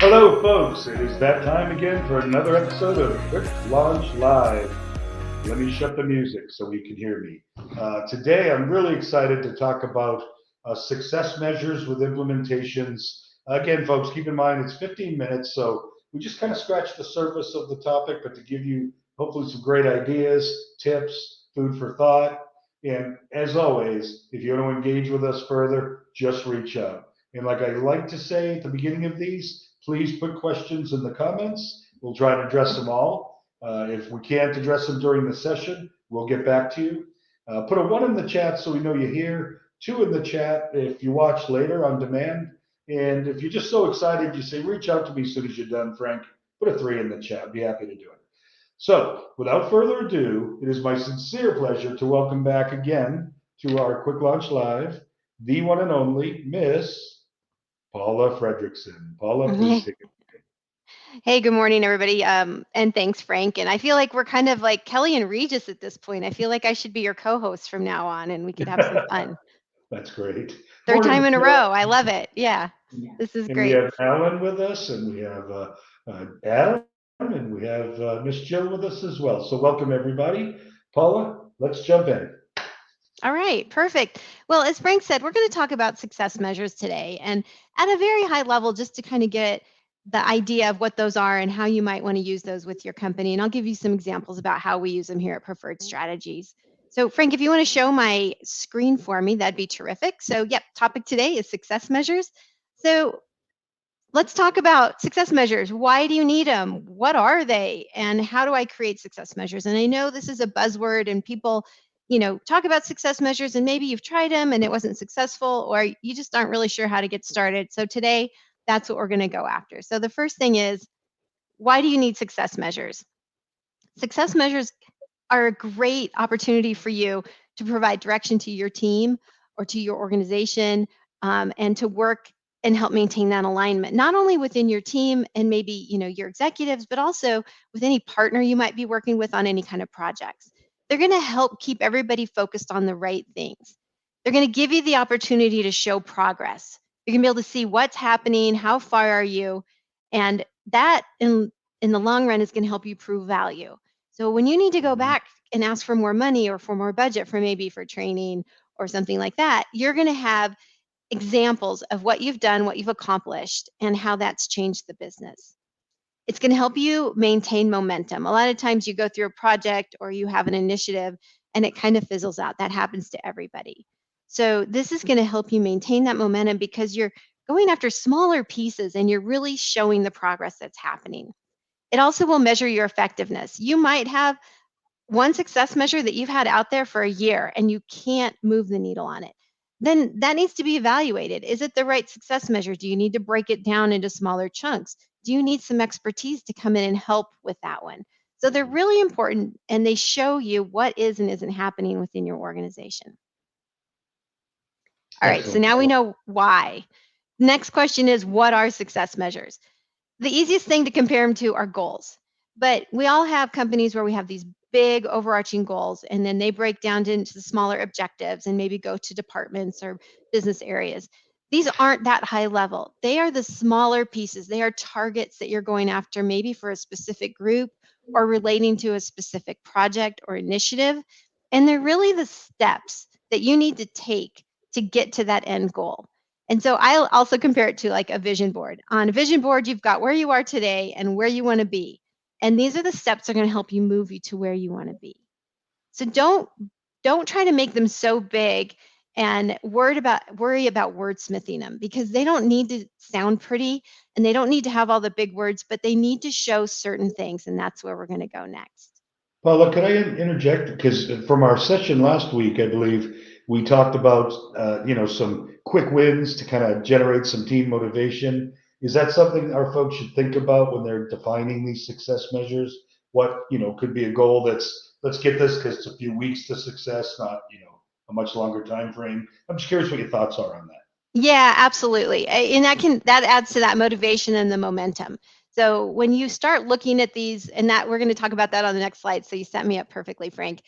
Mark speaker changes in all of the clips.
Speaker 1: Hello, folks. It is that time again for another episode of Quick Launch Live. Let me shut the music so we can hear me. Today, I'm really excited to talk about success measures with implementations. Again, folks, keep in mind it's 15 minutes, so we just kind of scratched the surface of the topic, but to give you hopefully some great ideas, tips, food for thought. And as always, if you want to engage with us further, just reach out. And like I like to say at the beginning of these, please put questions in the comments. We'll try to address them all. If we can't address them during the session, we'll get back to you. Put a one in the chat so we know you're here, two in the chat if you watch later on demand. And if you're just so excited, you say, reach out to me as soon as you're done, Frank. Put a three in the chat. I'd be happy to do it. So, without further ado, it is my sincere pleasure to welcome back again to our Quick Launch Live, the one and only Miss Paula Frederickson. Paula, please take it.
Speaker 2: Hey, good morning, everybody. And thanks, Frank. And I feel like we're kind of like Kelly and Regis at this point. I feel like I should be your co-host from now on, and we could have some fun.
Speaker 1: That's great.
Speaker 2: Third
Speaker 1: Morning,
Speaker 2: time in a
Speaker 1: Michelle.
Speaker 2: row. I love it. Yeah, this is
Speaker 1: And we
Speaker 2: great.
Speaker 1: have Alan with us, and we have Adam, and we have Miss Jill with us as well. So, welcome everybody. Paula, let's jump in.
Speaker 2: All right, perfect. Well, as Frank said, we're going to talk about success measures today, and at a very high level, just to kind of get the idea of what those are and how you might want to use those with your company. And I'll give you some examples about how we use them here at Preferred Strategies. So, Frank, if you want to show my screen for me, that'd be terrific. So, yep, topic today is success measures. So, let's talk about success measures. Why do you need them? What are they? And how do I create success measures? And I know this is a buzzword and people, talk about success measures and maybe you've tried them and it wasn't successful or you just aren't really sure how to get started. So today, that's what we're going to go after. So the first thing is, why do you need success measures? Success measures are a great opportunity for you to provide direction to your team or to your organization, and to work and help maintain that alignment, not only within your team and maybe your executives, but also with any partner you might be working with on any kind of projects. They're going to help keep everybody focused on the right things. They're going to give you the opportunity to show progress. You're going to be able to see what's happening, how far are you, and that in the long run is going to help you prove value. So when you need to go
Speaker 1: Mhm.
Speaker 2: back and ask for more money or for more budget for maybe for training or something like that, you're going to have examples of what you've done, what you've accomplished, and how that's changed the business. It's going to help you maintain momentum. A lot of times you go through a project or you have an initiative and it kind of fizzles out. That happens to everybody. So this is going to help you maintain that momentum because you're going after smaller pieces and you're really showing the progress that's happening. It also will measure your effectiveness. You might have one success measure that you've had out there for a year and you can't move the needle on it. Then that needs to be evaluated. Is it the right success measure? Do you need to break it down into smaller chunks? Do you need some expertise to come in and help with that one? So they're really important and they show you what is and isn't happening within your organization. All right, so
Speaker 1: Excellent,
Speaker 2: now we
Speaker 1: Paula.
Speaker 2: know why. Next question is, what are success measures? The easiest thing to compare them to are goals. But we all have companies where we have these big overarching goals and then they break down into the smaller objectives and maybe go to departments or business areas. These aren't that high level. They are the smaller pieces. They are targets that you're going after maybe for a specific group or relating to a specific project or initiative. And they're really the steps that you need to take to get to that end goal. And so I'll also compare it to like a vision board. On a vision board, you've got where you are today and where you want to be. And these are the steps that are going to help you move you to where you want to be. So don't try to make them so big and worry about wordsmithing them because they don't need to sound pretty and they don't need to have all the big words, but they need to show certain things. And that's where we're going to go next.
Speaker 1: Paula, could I interject? Because from our session last week, I believe we talked about some quick wins to kind of generate some team motivation. Is that something our folks should think about when they're defining these success measures? What could be a goal that's let's get this because it's a few weeks to success, not a much longer time frame. I'm just curious what your thoughts are on that.
Speaker 2: Yeah, absolutely. And that adds to that motivation and the momentum. So when you start looking at these, and that we're going to talk about that on the next slide. So you set me up perfectly, Frank.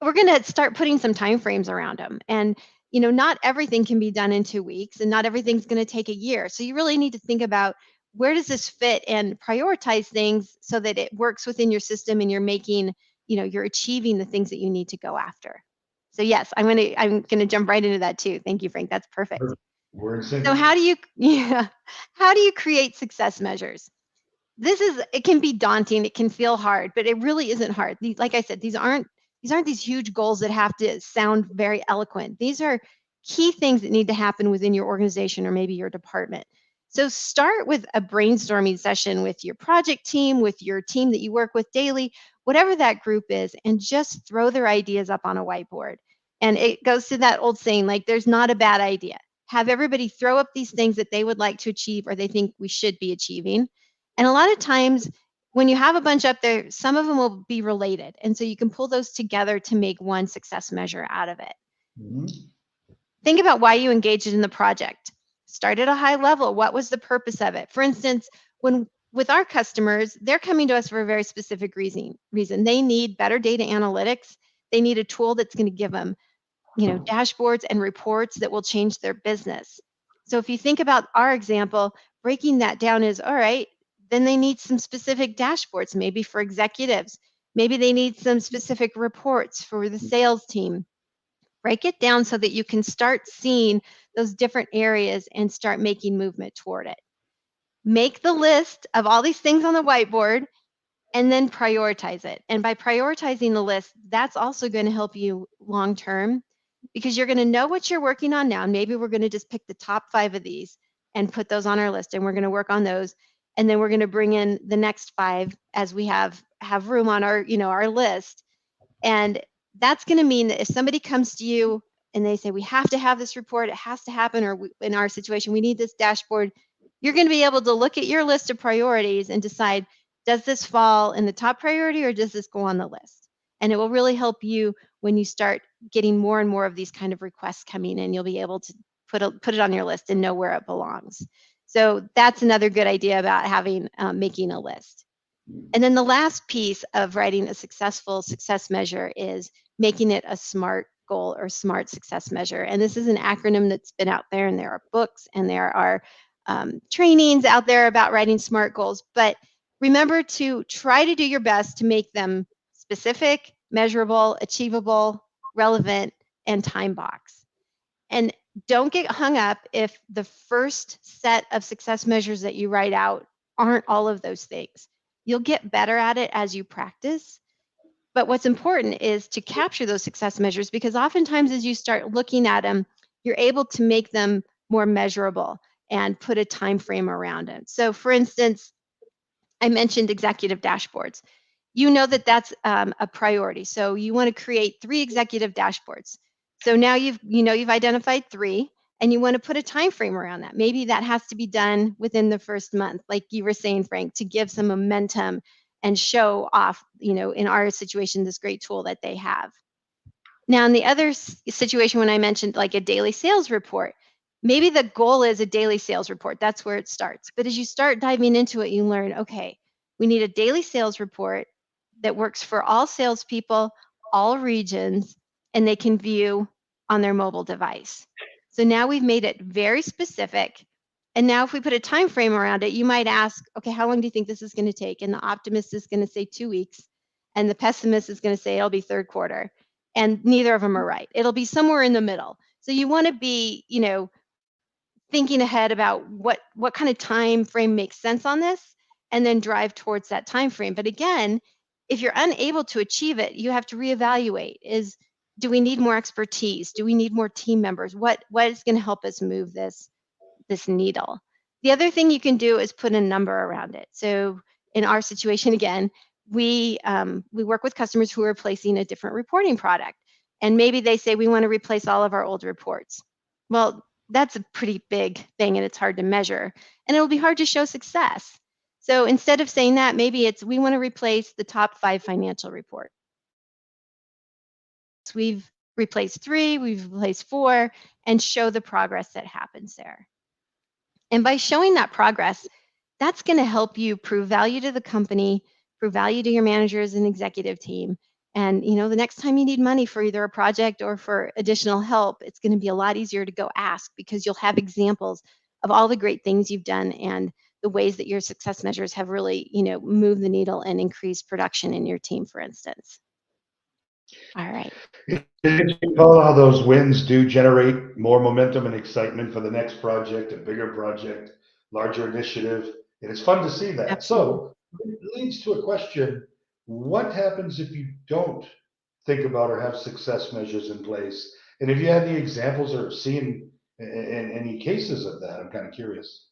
Speaker 2: We're going to start putting some time frames around them. And not everything can be done in 2 weeks, and not everything's going to take a year. So you really need to think about where does this fit, and prioritize things so that it works within your system and you're making, you're achieving the things that you need to go after. So yes, I'm gonna jump right into that too. Thank you, Frank. That's perfect.
Speaker 1: We're in sync.
Speaker 2: So how do you yeah, how do you create success measures? It can be daunting, it can feel hard, but it really isn't hard. Like I said, these aren't these huge goals that have to sound very eloquent. These are key things that need to happen within your organization or maybe your department. So start with a brainstorming session with your project team, with your team that you work with daily, whatever that group is, and just throw their ideas up on a whiteboard. And it goes to that old saying, like, there's not a bad idea. Have everybody throw up these things that they would like to achieve or they think we should be achieving. And a lot of times when you have a bunch up there, some of them will be related. And so you can pull those together to make one success measure out of it.
Speaker 1: Mhm.
Speaker 2: Think about why you engaged in the project. Start at a high level. What was the purpose of it? For instance, when with our customers, they're coming to us for a very specific reason. They need better data analytics. They need a tool that's going to give them, dashboards and reports that will change their business. So if you think about our example, breaking that down is all right, then they need some specific dashboards, maybe for executives. Maybe they need some specific reports for the sales team. Break it down so that you can start seeing those different areas and start making movement toward it. Make the list of all these things on the whiteboard and then prioritize it. And by prioritizing the list, that's also going to help you long term because you're going to know what you're working on now. Maybe we're going to just pick the top 5 of these and put those on our list, and we're going to work on those. And then we're going to bring in the next 5 as we have room on our list. And that's going to mean that if somebody comes to you and they say, we have to have this report, it has to happen, or in our situation, we need this dashboard, you're going to be able to look at your list of priorities and decide, does this fall in the top priority or does this go on the list? And it will really help you when you start getting more and more of these kind of requests coming in. You'll be able to put it on your list and know where it belongs. So that's another good idea about making a list. And then the last piece of writing a successful success measure is making it a SMART goal or SMART success measure. And this is an acronym that's been out there, and there are books and there are trainings out there about writing SMART goals. But remember to try to do your best to make them specific, measurable, achievable, relevant, and time box. And don't get hung up if the first set of success measures that you write out aren't all of those things. You'll get better at it as you practice. But what's important is to capture those success measures, because oftentimes as you start looking at them, you're able to make them more measurable and put a time frame around it. So for instance, I mentioned executive dashboards. You know that that's a priority. So you want to create 3 executive dashboards. So now you've identified 3 and you want to put a time frame around that. Maybe that has to be done within the first month, like you were saying, Frank, to give some momentum and show off, in our situation, this great tool that they have. Now, in the other situation, when I mentioned like a daily sales report, maybe the goal is a daily sales report. That's where it starts. But as you start diving into it, you learn, okay, we need a daily sales report that works for all salespeople, all regions, and they can view on their mobile device. So now we've made it very specific. And now if we put a time frame around it, you might ask, okay, how long do you think this is going to take? And the optimist is going to say 2 weeks, and the pessimist is going to say it'll be third quarter. And neither of them are right. It'll be somewhere in the middle. So you want to be, thinking ahead about what kind of time frame makes sense on this, and then drive towards that time frame. But again, if you're unable to achieve it, you have to reevaluate. Do we need more expertise? Do we need more team members? What is going to help us move this needle? The other thing you can do is put a number around it. So in our situation, again, we work with customers who are replacing a different reporting product, and maybe they say we want to replace all of our old reports. Well, that's a pretty big thing, and it's hard to measure, and it'll be hard to show success. So instead of saying that, maybe it's we want to replace the top 5 financial reports. We've replaced 3, we've replaced 4, and show the progress that happens there. And by showing that progress, that's going to help you prove value to the company, prove value to your managers and executive team. And the next time you need money for either a project or for additional help, it's going to be a lot easier to go ask, because you'll have examples of all the great things you've done and the ways that your success measures have really, moved the needle and increased production in your team, for instance. All right.
Speaker 1: Paula, how those wins do generate more momentum and excitement for the next project, a bigger project, larger initiative, and it's fun to see that.
Speaker 2: Absolutely.
Speaker 1: So it leads to a question: what happens if you don't think about or have success measures in place? And have you had any examples or seen in any cases of that? I'm kind of curious.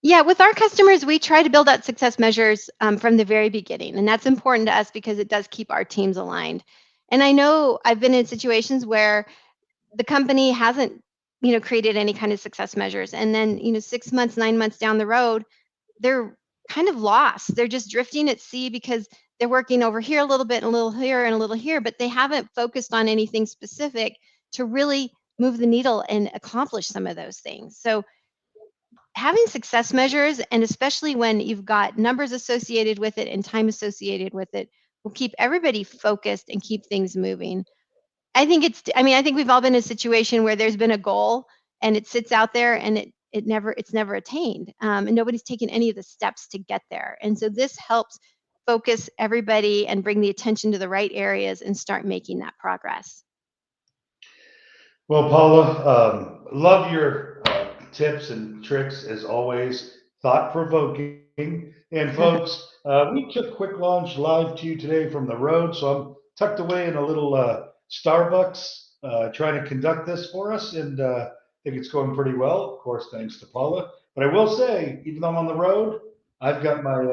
Speaker 2: Yeah, with our customers, we try to build out success measures from the very beginning. And that's important to us because it does keep our teams aligned. And I know I've been in situations where the company hasn't, created any kind of success measures. And then, 6 months, 9 months down the road, they're kind of lost. They're just drifting at sea because they're working over here a little bit, and a little here, and a little here, but they haven't focused on anything specific to really move the needle and accomplish some of those things. So having success measures, and especially when you've got numbers associated with it and time associated with it, will keep everybody focused and keep things moving. I think we've all been in a situation where there's been a goal and it sits out there and it's never attained, and nobody's taken any of the steps to get there. And so this helps focus everybody and bring the attention to the right areas and start making that progress.
Speaker 1: Well, Paula, love your tips and tricks as always, thought provoking. And folks, we took Quick Launch live to you today from the road, so I'm tucked away in a little Starbucks trying to conduct this for us, and I think it's going pretty well, of course, thanks to Paula. But I will say, even though I'm on the road, I've got my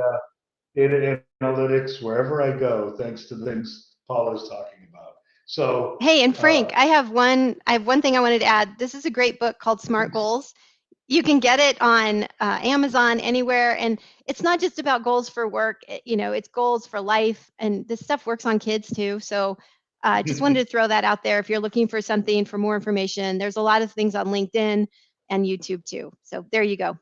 Speaker 1: data analytics wherever I go, thanks to the things Paula's talking about. So,
Speaker 2: Hey, and
Speaker 1: uh,
Speaker 2: Frank, I have one thing I wanted to add. This is a great book called Smart Goals. You can get it on Amazon, anywhere, and it's not just about goals for work. It's goals for life, and this stuff works on kids too. So just wanted to throw that out there. If you're looking for something for more information, there's a lot of things on LinkedIn and YouTube too. So there you go.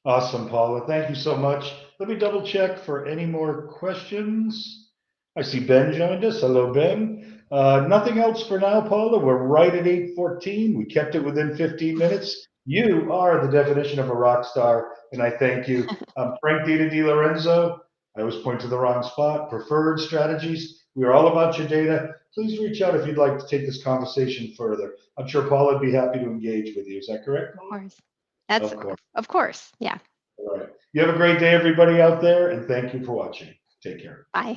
Speaker 1: Awesome, Paula. Thank you so much. Let me double check for any more questions. I see Ben joined us. Hello, Ben. Nothing else for now, Paula. We're right at 8:14. We kept it within 15 minutes. You are the definition of a rock star, and I thank you. Frank Di Lorenzo. I always point to the wrong spot. Preferred strategies. We are all about your data. Please reach out if you'd like to take this conversation further. I'm sure Paula would be happy to engage with you. Is that correct,
Speaker 2: Of
Speaker 1: Paula?
Speaker 2: course. That's
Speaker 1: Of course.
Speaker 2: of course. Yeah.
Speaker 1: All right. You have a great day, everybody out there, and thank you for watching. Take care.
Speaker 2: Bye.